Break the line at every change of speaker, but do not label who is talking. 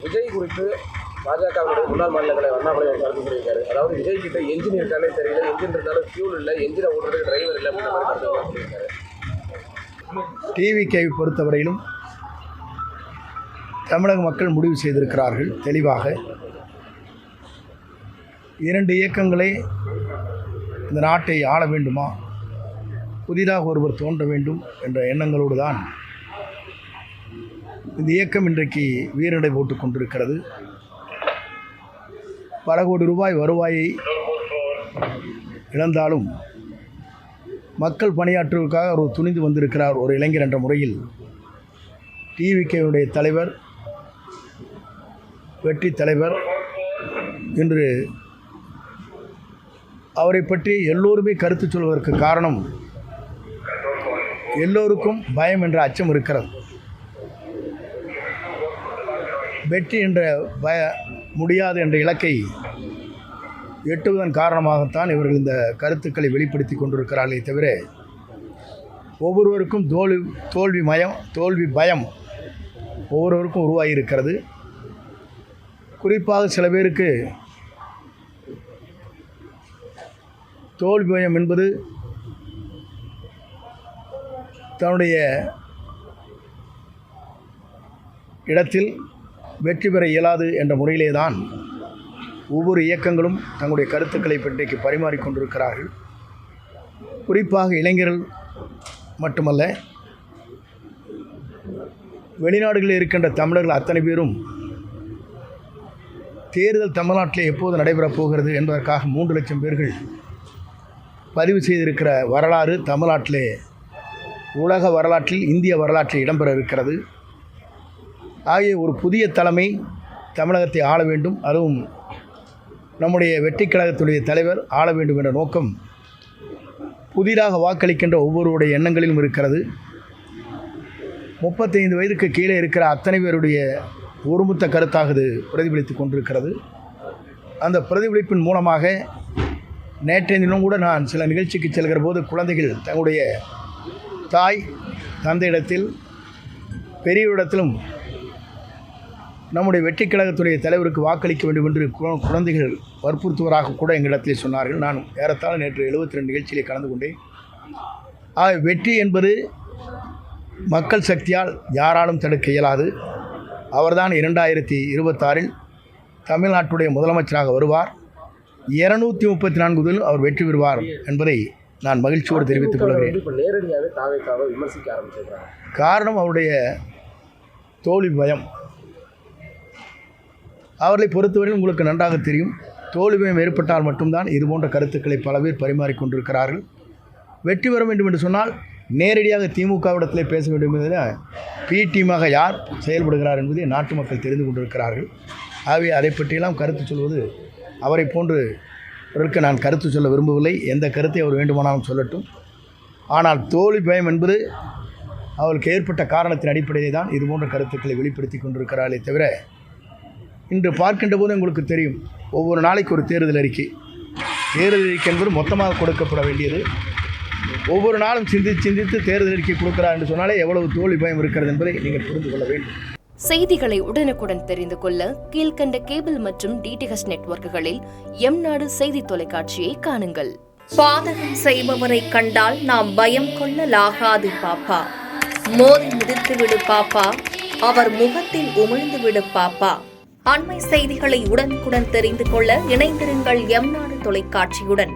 விஜய் குறித்து பாஜகவுடைய முன்னாள் மாநிலங்களை அண்ணாமலை கருத்து சொல்லியிருக்காரு. அதாவது விஜய் கிட்ட என்ஜின் இருக்கானே தெரியல, என்ஜின் இருந்தாலும் ஃபியூல் இல்லை, என்ஜினை ஓட்டுறதுக்கு டிரைவர் இல்லை அப்படின்ற மாதிரி கருத்து சொல்லியிருக்காரு.
டிவிகேவை பொறுத்தவரையிலும் தமிழக மக்கள் முடிவு செய்திருக்கிறார்கள் தெளிவாக. 2 இயக்கங்களே இந்த நாட்டை ஆள வேண்டுமா, புதிதாக ஒருவர் தோன்ற வேண்டும் என்ற எண்ணங்களோடு தான் இந்த இயக்கம் இன்றைக்கு வீரடை போட்டுக் கொண்டிருக்கிறது. பல கோடி ரூபாய் வருவாயை இழந்தாலும் மக்கள் பணியாற்றுவதற்காக ஒரு துணிந்து வந்திருக்கிறார் ஒரு இளைஞர் என்ற முறையில் டிவிகேவுடைய தலைவர், வெற்றி தலைவர் என்று அவரை பற்றி எல்லோருமே கருத்து சொல்வதற்கு காரணம், எல்லோருக்கும் பயம் என்ற அச்சம் இருக்கிறது. வெற்றி என்ற முடியாது என்ற இலக்கை எட்டுவதன் காரணமாகத்தான் இவர்கள் இந்த கருத்துக்களை வெளிப்படுத்தி கொண்டிருக்கிறார்களே தவிர ஒவ்வொருவருக்கும் தோல்வி பயம் ஒவ்வொருவருக்கும் உருவாகியிருக்கிறது. குறிப்பாக சில பேருக்கு தோல்வி பயம் என்பது தன்னுடைய இடத்தில் வெற்றி பெற இயலாது என்ற முறையிலே தான் ஒவ்வொரு இயக்கங்களும் தங்களுடைய கருத்துக்களை பற்றிக்கு பரிமாறிக்கொண்டிருக்கிறார்கள். குறிப்பாக இளைஞர்கள் மட்டுமல்ல, வெளிநாடுகளில் இருக்கின்ற தமிழர்கள் அத்தனை பேரும் தேர்தல் தமிழ்நாட்டில் எப்போது நடைபெறப் போகிறது என்பதற்காக 3 லட்சம் பேர்கள் பதிவு செய்திருக்கிற வரலாறு தமிழ்நாட்டிலே உலக வரலாற்றில், இந்திய வரலாற்றில் இடம்பெற இருக்கிறது. ஆகிய ஒரு புதிய தலைமை தமிழகத்தை ஆள வேண்டும், அதுவும் நம்முடைய வெற்றி கழகத்துடைய தலைவர் ஆள வேண்டும் என்ற நோக்கம் புதிதாக வாக்களிக்கின்ற ஒவ்வொருவருடைய எண்ணங்களிலும் இருக்கிறது. 35 வயதுக்கு கீழே இருக்கிற அத்தனை பேருடைய ஒருமித்த கருத்தாக இது பிரதிபலித்து கொண்டிருக்கிறது. அந்த பிரதிபலிப்பின் மூலமாக நேற்றைய தினம் கூட நான் சில நிகழ்ச்சிக்கு செல்கிற போது குழந்தைகள் தங்களுடைய தாய் தந்தையிடத்தில், பெரியவரிடத்திலும் நம்முடைய வெற்றி கழகத்துடைய தலைவருக்கு வாக்களிக்க வேண்டும் என்று குழந்தைகள் வற்புறுத்துவராக கூட எங்களிடத்தில் சொன்னார்கள். நான் ஏறத்தாழ நேற்று 72 நிகழ்ச்சியிலே கலந்து கொண்டேன். வெற்றி என்பது மக்கள் சக்தியால் யாராலும் தடுக்க இயலாது. அவர்தான் 2026 தமிழ்நாட்டுடைய முதலமைச்சராக வருவார். 234 முதல் அவர் வெற்றி பெறுவார் என்பதை நான் மகிழ்ச்சியோடு தெரிவித்துக் கொள்கிறேன். காரணம் அவருடைய தோல்வி பயம். அவர்களை பொறுத்தவரையில் உங்களுக்கு நன்றாக தெரியும், தோல்வி பயம் ஏற்பட்டால் மட்டும்தான் இதுபோன்ற கருத்துக்களை பல பேர் பரிமாறிக்கொண்டிருக்கிறார்கள். வெற்றி பெற வேண்டும் என்று சொன்னால் நேரடியாக திமுகவிடத்திலே பேச வேண்டும் என்பதை டீமாக யார் செயல்படுகிறார் என்பதை நாட்டு மக்கள் தெரிந்து கொண்டிருக்கிறார்கள். ஆகவே அதை பற்றியெல்லாம் கருத்து சொல்வது அவரை போன்றவருக்கு நான் கருத்து சொல்ல விரும்பவில்லை. எந்த கருத்தை அவர் வேண்டுமானாலும் சொல்லட்டும். ஆனால் தோல்வி பயம் என்பது அவருக்கு ஏற்பட்ட காரணத்தின் அடிப்படையிலே தான் இதுபோன்ற கருத்துக்களை வெளிப்படுத்தி கொண்டிருக்கிறார்களே தவிர, இன்று பார்க்கின்ற போது உங்களுக்கு தெரியும், ஒவ்வொரு நாளைக்கு ஒரு தேர்தல் அறிக்கை என்பது மொத்தமாக கொடுக்கப்பட வேண்டியது. ஒவ்வொரு நாளும் சிந்தித்து தேர்தல் அறிக்கை கொடுக்கிறார் என்று சொன்னாலே எவ்வளவு தோல்வி பயம் இருக்கிறது என்பதை நீங்கள் புரிந்து கொள்ள வேண்டும்.
செய்திகளை உடனுக்குடன் தெரிந்து கொள்ள கீழ்கண்ட கேபிள் மற்றும் டிடிஎச் நெட்வொர்க்குகளில் எம்நாடு செய்தி தொலைக்காட்சியை காணுங்கள்.
பாதகம் செய்பவரை கண்டால் நாம் பயம் கொள்ளலாகாது பாப்பா. மோதி மிதித்து விடு பாப்பா, அவர் முகத்தில் உமிழ்ந்து விடு பாப்பா. அண்மை செய்திகளை உடனுக்குடன் தெரிந்து கொள்ள இணைந்திருங்கள் எம்நாடு தொலைக்காட்சியுடன்.